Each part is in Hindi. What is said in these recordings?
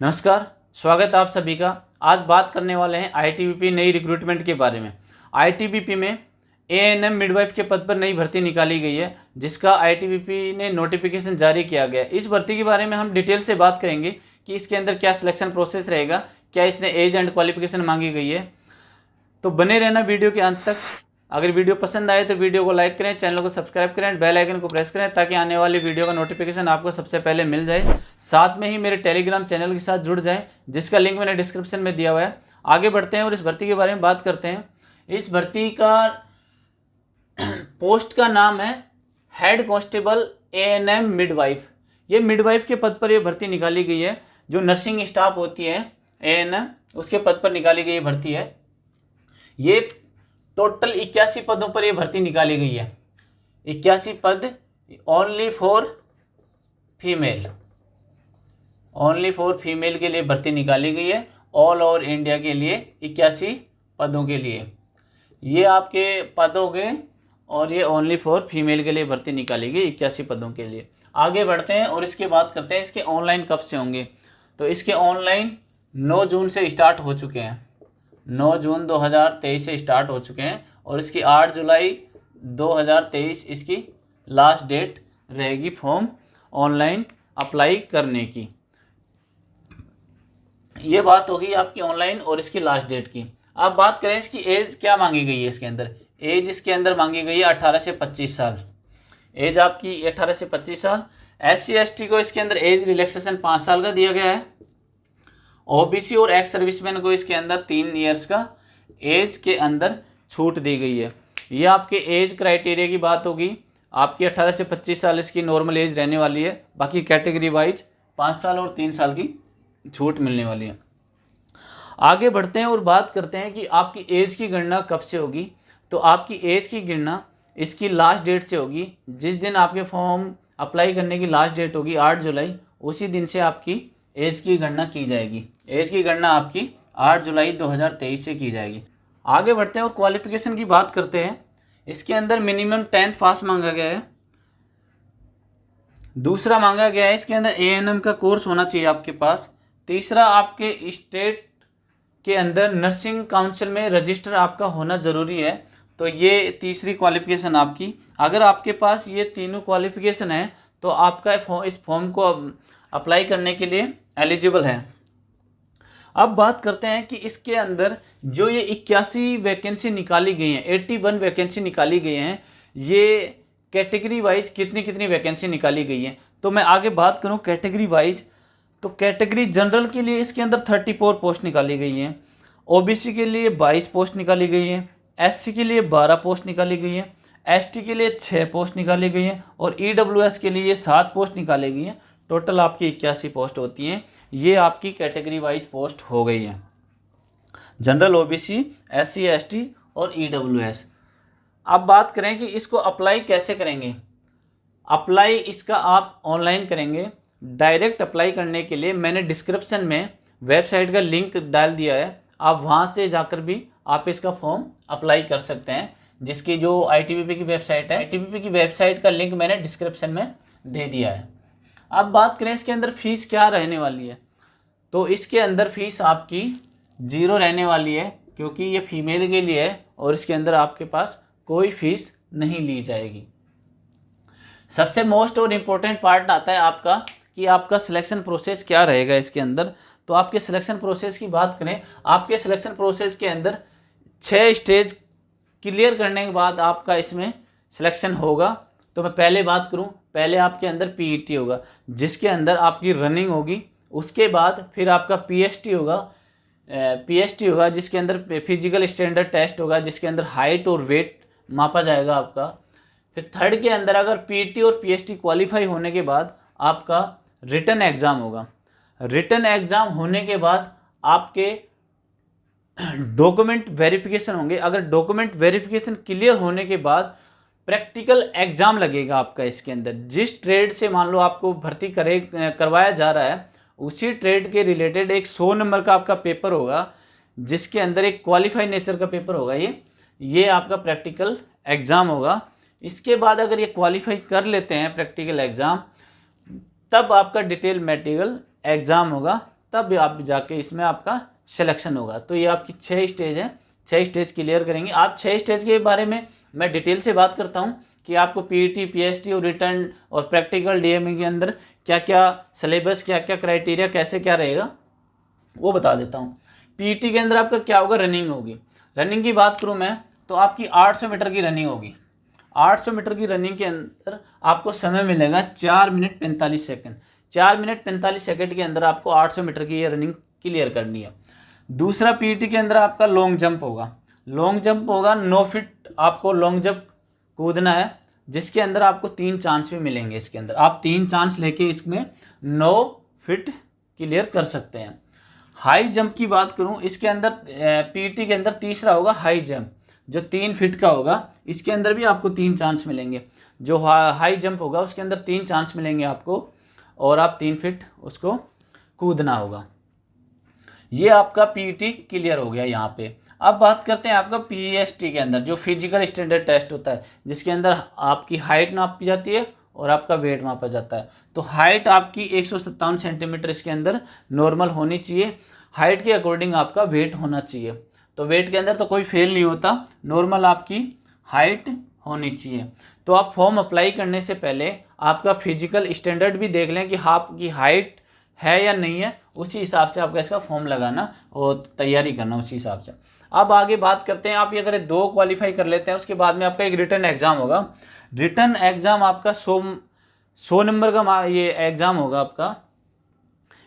नमस्कार, स्वागत है आप सभी का। आज बात करने वाले हैं आईटीबीपी नई रिक्रूटमेंट के बारे में। आईटीबीपी में एएनएम मिडवाइफ के पद पर नई भर्ती निकाली गई है, जिसका आईटीबीपी ने नोटिफिकेशन जारी किया गया। इस भर्ती के बारे में हम डिटेल से बात करेंगे कि इसके अंदर क्या सिलेक्शन प्रोसेस रहेगा, क्या इसने एज एंड क्वालिफिकेशन मांगी गई है। तो बने रहना वीडियो के अंत तक। अगर वीडियो पसंद आए तो वीडियो को लाइक करें, चैनल को सब्सक्राइब करें, बेल आइकन को प्रेस करें ताकि आने वाली वीडियो का नोटिफिकेशन आपको सबसे पहले मिल जाए। साथ में ही मेरे टेलीग्राम चैनल के साथ जुड़ जाएं, जिसका लिंक मैंने डिस्क्रिप्शन में दिया हुआ है। आगे बढ़ते हैं और इस भर्ती के बारे में बात करते हैं। इस भर्ती का पोस्ट का नाम है हेड कांस्टेबल एएनएम मिडवाइफ। ये मिडवाइफ के पद पर यह भर्ती निकाली गई है। जो नर्सिंग स्टाफ होती है एएनएम, उसके पद पर निकाली गई भर्ती है। ये टोटल 81 पदों पर यह भर्ती निकाली गई है। 81 पद ओनली फॉर फीमेल, के लिए भर्ती निकाली गई है। ऑल ओवर इंडिया के लिए 81 पदों के लिए ये आपके पद हो गए, और ये ओनली फॉर फीमेल के लिए भर्ती निकाली गई 81 पदों के लिए। आगे बढ़ते हैं और इसके बात करते हैं इसके ऑनलाइन कब से होंगे। तो इसके ऑनलाइन 9 जून से स्टार्ट हो चुके हैं। 9 जून 2023 से स्टार्ट हो चुके हैं और इसकी 8 जुलाई 2023 इसकी लास्ट डेट रहेगी फॉर्म ऑनलाइन अप्लाई करने की। ये बात होगी आपकी ऑनलाइन और इसकी लास्ट डेट की। अब बात करें इसकी एज क्या मांगी गई है। इसके अंदर एज इसके अंदर मांगी गई है 18 से 25 साल। एज आपकी 18 से 25 साल। SC ST को इसके अंदर एज रिलैक्सेशन 5 साल का दिया गया है। ओबीसी और एक्स सर्विसमैन को इसके अंदर 3 इयर्स का एज के अंदर छूट दी गई है। ये आपके एज क्राइटेरिया की बात होगी। आपकी 18 से 25 साल इसकी नॉर्मल एज रहने वाली है। बाकी कैटेगरी वाइज 5 साल और 3 साल की छूट मिलने वाली है। आगे बढ़ते हैं और बात करते हैं कि आपकी एज की गणना कब से होगी। तो आपकी एज की गणना इसकी लास्ट डेट से होगी। जिस दिन आपके फॉर्म अप्लाई करने की लास्ट डेट होगी 8 जुलाई, उसी दिन से आपकी एज की गणना की जाएगी। एज की गणना आपकी 8 जुलाई 2023 से की जाएगी। आगे बढ़ते हैं और क्वालिफिकेशन की बात करते हैं। इसके अंदर मिनिमम 10th पास मांगा गया है। दूसरा मांगा गया है इसके अंदर एएनएम का कोर्स होना चाहिए आपके पास। तीसरा, आपके स्टेट के अंदर नर्सिंग काउंसिल में रजिस्टर आपका होना ज़रूरी है। तो ये तीसरी क्वालिफिकेशन आपकी। अगर आपके पास ये तीनों क्वालिफिकेशन है तो आपका इस फॉर्म को अप्लाई करने के लिए एलिजिबल है। अब बात करते हैं कि इसके अंदर जो ये 81 वैकेंसी निकाली गई हैं, 81 वैकेंसी निकाली गई हैं, ये कैटेगरी वाइज कितनी कितनी वैकेंसी निकाली गई हैं। तो मैं आगे बात करूं कैटेगरी वाइज, तो कैटेगरी जनरल के लिए इसके अंदर 34 पोस्ट निकाली गई हैं। ओबीसी के लिए 22 पोस्ट निकाली गई हैं। SC के लिए 12 पोस्ट निकाली गई हैं। ST के लिए 6 पोस्ट निकाली गई हैं और EWS के लिए 7 पोस्ट निकाली गई हैं। टोटल आपकी 81 पोस्ट होती हैं। ये आपकी कैटेगरी वाइज पोस्ट हो गई है, जनरल, OBC, SC ST और EWS। अब बात करें कि इसको अप्लाई कैसे करेंगे। अप्लाई इसका आप ऑनलाइन करेंगे। डायरेक्ट अप्लाई करने के लिए मैंने डिस्क्रिप्शन में वेबसाइट का लिंक डाल दिया है। आप वहाँ से जाकर भी आप इसका फॉर्म अप्लाई कर सकते हैं, जिसकी जो आईटीबीपी की वेबसाइट है, आईटीबीपी की वेबसाइट का लिंक मैंने डिस्क्रिप्शन में दे दिया है। अब बात करें इसके अंदर फीस क्या रहने वाली है। तो इसके अंदर फीस आपकी 0 रहने वाली है, क्योंकि ये फीमेल के लिए है और इसके अंदर आपके पास कोई फीस नहीं ली जाएगी। सबसे मोस्ट और इम्पोर्टेंट पार्ट आता है आपका कि आपका सिलेक्शन प्रोसेस क्या रहेगा इसके अंदर। तो आपके सिलेक्शन प्रोसेस की बात करें, आपके सिलेक्शन प्रोसेस के अंदर 6 स्टेज क्लियर करने के बाद आपका इसमें सिलेक्शन होगा। तो मैं पहले बात करूं, पहले आपके अंदर PET होगा, जिसके अंदर आपकी रनिंग होगी। उसके बाद फिर आपका PST होगा, जिसके अंदर फिजिकल स्टैंडर्ड टेस्ट होगा, जिसके अंदर हाइट और वेट मापा जाएगा आपका। फिर थर्ड के अंदर अगर PET और PST क्वालिफाई होने के बाद आपका रिटन एग्ज़ाम होगा। रिटन एग्ज़ाम होने के बाद आपके डॉक्यूमेंट वेरिफिकेशन होंगे। अगर डॉक्यूमेंट वेरिफिकेशन क्लियर होने के बाद प्रैक्टिकल एग्ज़ाम लगेगा आपका। इसके अंदर जिस ट्रेड से मान लो आपको भर्ती करवाया जा रहा है, उसी ट्रेड के रिलेटेड एक 100 नंबर का आपका पेपर होगा, जिसके अंदर एक क्वालिफाई नेचर का पेपर होगा। ये आपका प्रैक्टिकल एग्ज़ाम होगा। इसके बाद अगर ये क्वालिफाई कर लेते हैं प्रैक्टिकल एग्ज़ाम, तब आपका डिटेल मटेरियल एग्ज़ाम होगा तब आप जाके इसमें आपका सिलेक्शन होगा। तो ये आपकी 6 स्टेज है, 6 स्टेज क्लियर करेंगे आप। 6 स्टेज के बारे में मैं डिटेल से बात करता हूँ कि आपको पीईटी, पीएसटी और रिटर्न और प्रैक्टिकल डीएमई के अंदर क्या क्या सिलेबस, क्या क्या क्राइटेरिया, कैसे क्या रहेगा वो बता देता हूँ। पीईटी के अंदर आपका क्या होगा, रनिंग होगी। रनिंग की बात करूँ मैं तो आपकी 800 मीटर की रनिंग होगी। 800 मीटर की रनिंग के अंदर आपको समय मिलेगा 4 मिनट 45 सेकंड। 4 मिनट 45 सेकंड के अंदर आपको 800 मीटर की ये रनिंग क्लियर करनी है। दूसरा पीईटी के अंदर आपका लॉन्ग जंप होगा। लॉन्ग जंप होगा 9 फीट आपको लॉन्ग जंप कूदना है, जिसके अंदर आपको 3 चांस भी मिलेंगे। इसके अंदर आप 3 चांस लेके इसमें 9 फीट क्लियर कर सकते हैं। हाई जंप की बात करूं, इसके अंदर पीईटी के अंदर तीसरा होगा हाई जंप, जो 3 फीट का होगा। इसके अंदर भी आपको 3 चांस मिलेंगे। जो हाई जंप होगा उसके अंदर 3 चांस मिलेंगे आपको, और आप 3 फीट उसको कूदना होगा। ये आपका पीईटी क्लियर हो गया यहाँ पे। अब बात करते हैं आपका पीएसटी के अंदर, जो फिजिकल स्टैंडर्ड टेस्ट होता है, जिसके अंदर आपकी हाइट नापी जाती है और आपका वेट मापा जाता है। तो हाइट आपकी 157 सेंटीमीटर इसके अंदर नॉर्मल होनी चाहिए। हाइट के अकॉर्डिंग आपका वेट होना चाहिए। तो वेट के अंदर तो कोई फेल नहीं होता, नॉर्मल आपकी हाइट होनी चाहिए। तो आप फॉर्म अप्लाई करने से पहले आपका फिजिकल स्टैंडर्ड भी देख लें कि आपकी हाइट है या नहीं है, उसी हिसाब से आपका इसका फॉर्म लगाना और तैयारी करना उसी हिसाब से। अब आगे बात करते हैं, आप ये अगर 2 क्वालिफाई कर लेते हैं उसके बाद में आपका एक रिटर्न एग्जाम होगा। रिटर्न एग्जाम आपका 100 नंबर का ये एग्जाम होगा आपका।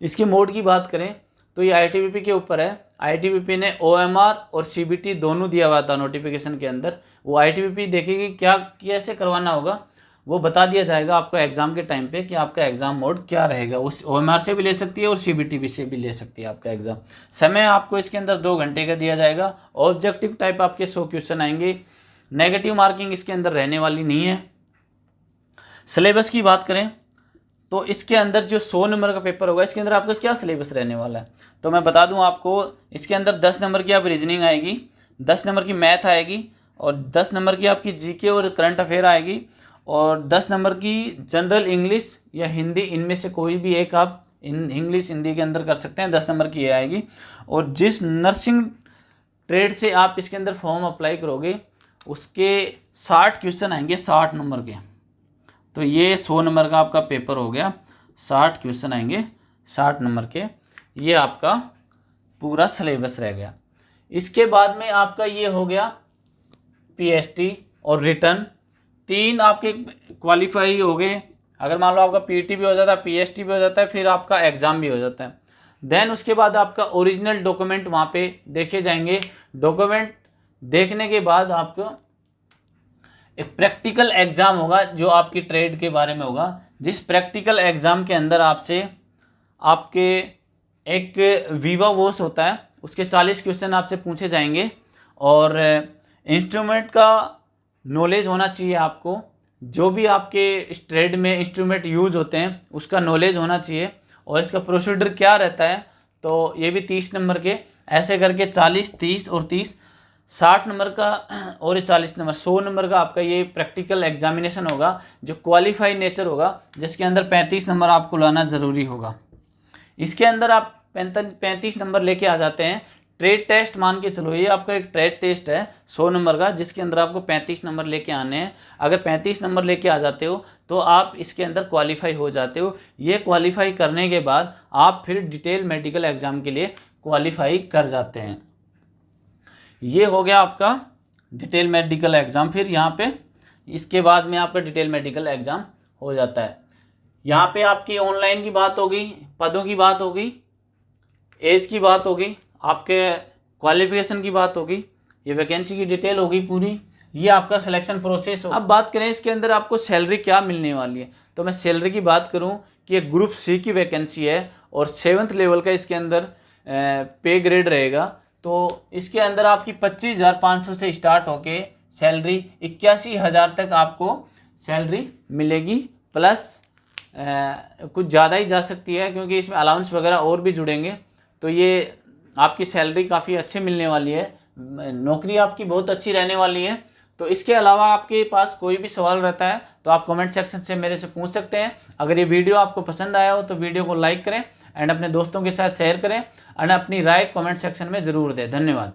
इसके मोड की बात करें तो ये आईटीबीपी के ऊपर है। आईटीबीपी ने ओएमआर और सीबीटी दोनों दिया हुआ था नोटिफिकेशन के अंदर। वो आईटीबीपी देखेगी क्या कैसे करवाना होगा, वो बता दिया जाएगा आपको एग्जाम के टाइम पे कि आपका एग्जाम मोड क्या रहेगा। उस ओएमआर से भी ले सकती है और सीबीटी से भी ले सकती है आपका एग्जाम। समय आपको इसके अंदर 2 घंटे का दिया जाएगा। ऑब्जेक्टिव टाइप आपके 100 क्वेश्चन आएंगे। नेगेटिव मार्किंग इसके अंदर रहने वाली नहीं है। सिलेबस की बात करें तो इसके अंदर जो 100 नंबर का पेपर होगा, इसके अंदर आपका क्या सिलेबस रहने वाला है तो मैं बता दूं आपको। इसके अंदर 10 नंबर की आप रीजनिंग आएगी, 10 नंबर की मैथ आएगी, और 10 नंबर की आपकी जीके और करंट अफेयर आएगी, और 10 नंबर की जनरल इंग्लिश या हिंदी, इनमें से कोई भी एक आप इंग्लिश हिंदी के अंदर कर सकते हैं। 10 नंबर की ये आएगी। और जिस नर्सिंग ट्रेड से आप इसके अंदर फॉर्म अप्लाई करोगे उसके 60 क्वेश्चन आएंगे, 60 नंबर के। तो ये 100 नंबर का आपका पेपर हो गया, 60 क्वेश्चन आएंगे 60 नंबर के। ये आपका पूरा सिलेबस रह गया। इसके बाद में आपका ये हो गया पीएसटी और रिटर्न, 3 आपके क्वालिफाई हो गए। अगर मान लो आपका पीईटी भी हो जाता है, पीएसटी भी हो जाता है, फिर आपका एग्ज़ाम भी हो जाता है। देन उसके बाद आपका ओरिजिनल डॉक्यूमेंट वहाँ पे देखे जाएंगे। डॉक्यूमेंट देखने के बाद आपको एक प्रैक्टिकल एग्ज़ाम होगा जो आपकी ट्रेड के बारे में होगा। जिस प्रैक्टिकल एग्ज़ाम के अंदर आपसे आपके एक वीवा वॉश होता है, उसके 40 क्वेश्चन आपसे पूछे जाएंगे, और इंस्ट्रूमेंट का नॉलेज होना चाहिए आपको। जो भी आपके इस ट्रेड में इंस्ट्रूमेंट यूज होते हैं उसका नॉलेज होना चाहिए, और इसका प्रोसीजर क्या रहता है तो ये भी 30 नंबर के, ऐसे करके 40, 30 और 30, 60 नंबर का और ये 40 नंबर, 100 नंबर का आपका ये प्रैक्टिकल एग्जामिनेशन होगा जो क्वालिफाई नेचर होगा, जिसके अंदर 35 नंबर आपको लाना ज़रूरी होगा। इसके अंदर आप 35 नंबर लेके आ जाते हैं। ट्रेड टेस्ट मान के चलो, ये आपका एक ट्रेड टेस्ट है 100 नंबर का, जिसके अंदर आपको 35 नंबर लेके आने हैं। अगर 35 नंबर लेके आ जाते हो तो आप इसके अंदर क्वालिफाई हो जाते हो। ये क्वालिफाई करने के बाद आप फिर डिटेल मेडिकल एग्जाम के लिए क्वालिफाई कर जाते हैं। ये हो गया आपका डिटेल मेडिकल एग्ज़ाम। फिर यहाँ पे इसके बाद में आपका डिटेल मेडिकल एग्ज़ाम हो जाता है। यहाँ पे आपकी ऑनलाइन की बात होगी, पदों की बात होगी, एज की बात होगी, आपके क्वालिफिकेशन की बात होगी, ये वैकेंसी की डिटेल होगी पूरी, ये आपका सिलेक्शन प्रोसेस हो। अब बात करें इसके अंदर आपको सैलरी क्या मिलने वाली है, तो मैं सैलरी की बात करूँ कि ये ग्रुप सी की वैकेंसी है और 7th लेवल का इसके अंदर पे ग्रेड रहेगा। तो इसके अंदर आपकी 25,500 से स्टार्ट होके सैलरी 81,000 तक आपको सैलरी मिलेगी, प्लस कुछ ज़्यादा ही जा सकती है क्योंकि इसमें अलाउंस वगैरह और भी जुड़ेंगे। तो ये आपकी सैलरी काफ़ी अच्छी मिलने वाली है, नौकरी आपकी बहुत अच्छी रहने वाली है। तो इसके अलावा आपके पास कोई भी सवाल रहता है तो आप कमेंट सेक्शन से मेरे से पूछ सकते हैं। अगर ये वीडियो आपको पसंद आया हो तो वीडियो को लाइक करें, एंड अपने दोस्तों के साथ शेयर करें एंड अपनी राय कमेंट सेक्शन में ज़रूर दें। धन्यवाद।